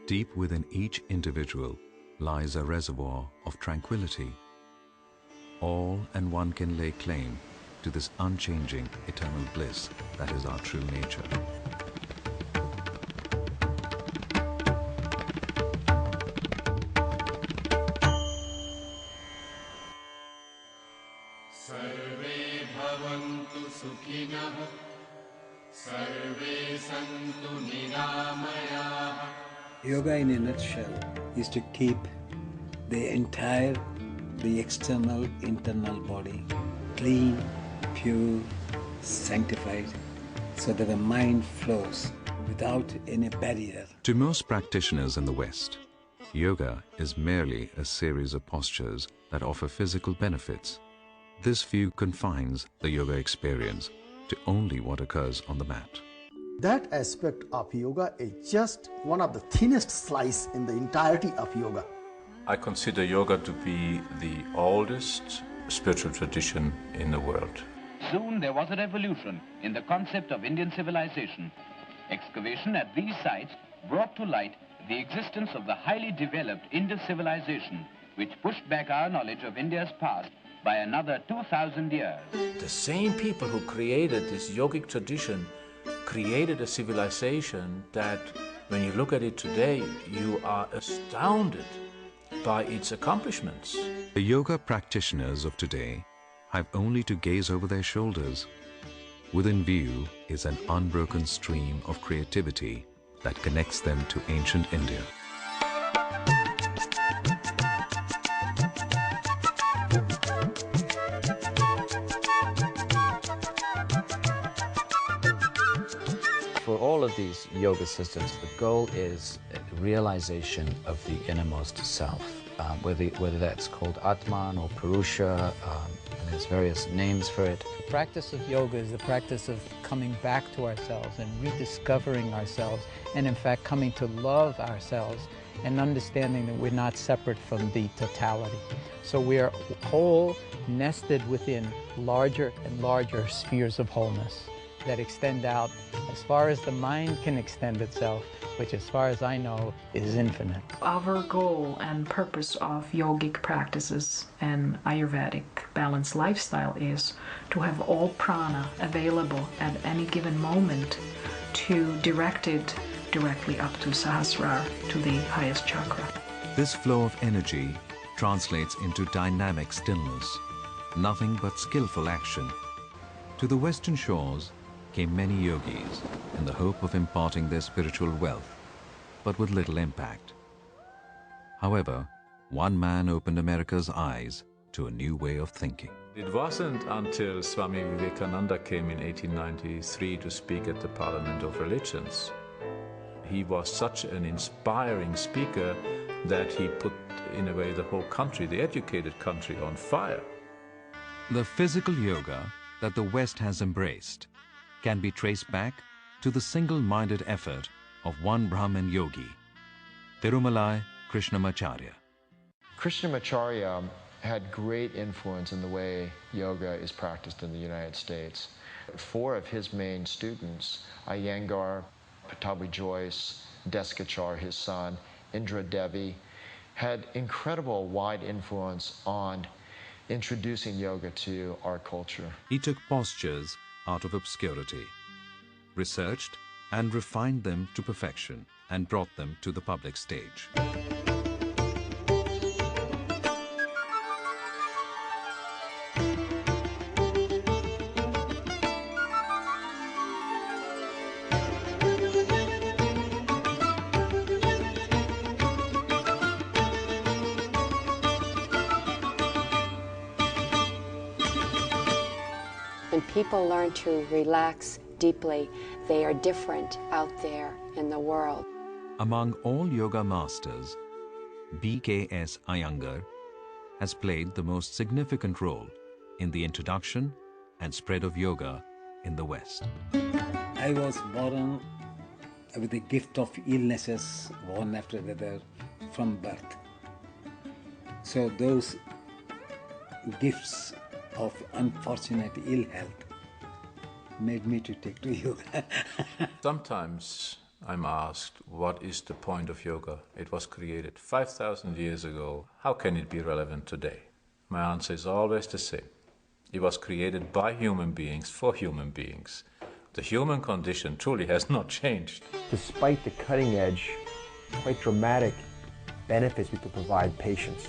Deep within each individual lies a reservoir of tranquility. All and one can lay claim to this unchanging, eternal bliss that is our true nature. Sarve bhavantu sukhinah, sarve santu niramayah. Yoga in a nutshell is to keep the external, internal body clean, pure, sanctified, so that the mind flows without any barrier. To most practitioners in the West, yoga is merely a series of postures that offer physical benefits. This view confines the yoga experience to only what occurs on the mat. That aspect of yoga is just one of the thinnest slice in the entirety of yoga. I consider yoga to be the oldest spiritual tradition in the world. Soon there was a revolution in the concept of Indian civilization. Excavation at these sites brought to light the existence of the highly developed Indus civilization, which pushed back our knowledge of India's past by another 2,000 years. The same people who created this yogic tradition created a civilization that, when you look at it today, you are astounded by its accomplishments. The yoga practitioners of today have only to gaze over their shoulders. Within view is an unbroken stream of creativity that connects them to ancient India. For all of these yoga systems, the goal is realization of the innermost self, whether that's called Atman or Purusha, and there's various names for it. The practice of yoga is the practice of coming back to ourselves and rediscovering ourselves, and in fact coming to love ourselves and understanding that we're not separate from the totality. So we are whole, nested within larger and larger spheres of wholeness that extend out as far as the mind can extend itself, which as far as I know is infinite. Our goal and purpose of yogic practices and Ayurvedic balanced lifestyle is to have all prana available at any given moment to direct it directly up to Sahasrara, to the highest chakra. This flow of energy translates into dynamic stillness, nothing but skillful action. To the Western shores came many yogis in the hope of imparting their spiritual wealth, but with little impact. However, one man opened America's eyes to a new way of thinking. It wasn't until Swami Vivekananda came in 1893 to speak at the Parliament of Religions. He was such an inspiring speaker that he put, in a way, the whole country, the educated country, on fire. The physical yoga that the West has embraced can be traced back to the single-minded effort of one Brahmin yogi, Tirumalai Krishnamacharya. Krishnamacharya had great influence in the way yoga is practiced in the United States. 4 of his main students, Iyengar, Pattabhi Jois, Deskachar, his son, Indra Devi, had incredible wide influence on introducing yoga to our culture. He took postures out of obscurity, researched and refined them to perfection, and brought them to the public stage. When people learn to relax deeply, they are different out there in the world. Among all yoga masters, B.K.S. Iyengar has played the most significant role in the introduction and spread of yoga in the West. I was born with the gift of illnesses, one after the other, from birth. So those gifts of unfortunate ill health made me to take to yoga. Sometimes I'm asked, what is the point of yoga? It was created 5,000 years ago. How can it be relevant today? My answer is always the same. It was created by human beings for human beings. The human condition truly has not changed. Despite the cutting edge, quite dramatic benefits we could provide patients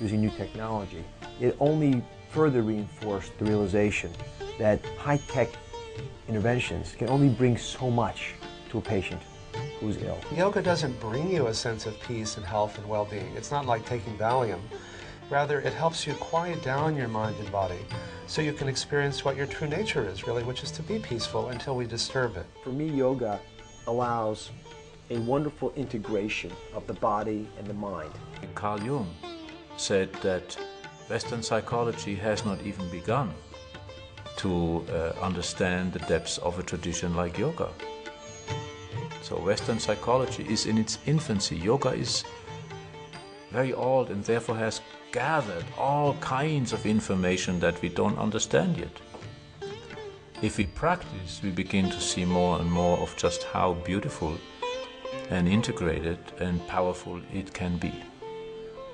using new technology, it only further reinforced the realization that high-tech interventions can only bring so much to a patient who's ill. Yoga doesn't bring you a sense of peace and health and well-being. It's not like taking Valium. Rather, it helps you quiet down your mind and body so you can experience what your true nature is, really, which is to be peaceful until we disturb it. For me, yoga allows a wonderful integration of the body and the mind. Carl Jung said that Western psychology has not even begun to understand the depths of a tradition like yoga. So Western psychology is in its infancy. Yoga is very old and therefore has gathered all kinds of information that we don't understand yet. If we practice, we begin to see more and more of just how beautiful and integrated and powerful it can be.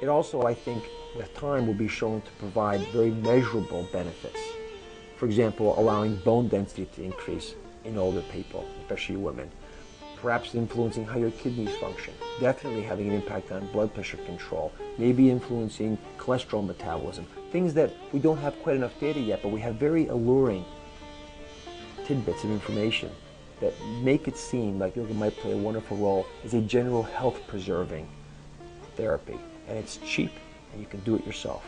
It also, I think, with time will be shown to provide very measurable benefits. For example, allowing bone density to increase in older people, especially women. Perhaps influencing how your kidneys function. Definitely having an impact on blood pressure control. Maybe influencing cholesterol metabolism. Things that we don't have quite enough data yet, but we have very alluring tidbits of information that make it seem like yoga might play a wonderful role as a general health preserving therapy. And it's cheap, and you can do it yourself.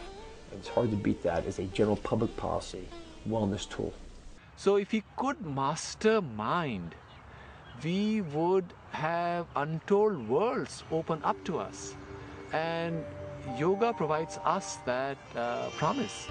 And it's hard to beat that as a general public policy wellness tool. So if we could master mind, we would have untold worlds open up to us. And yoga provides us that promise.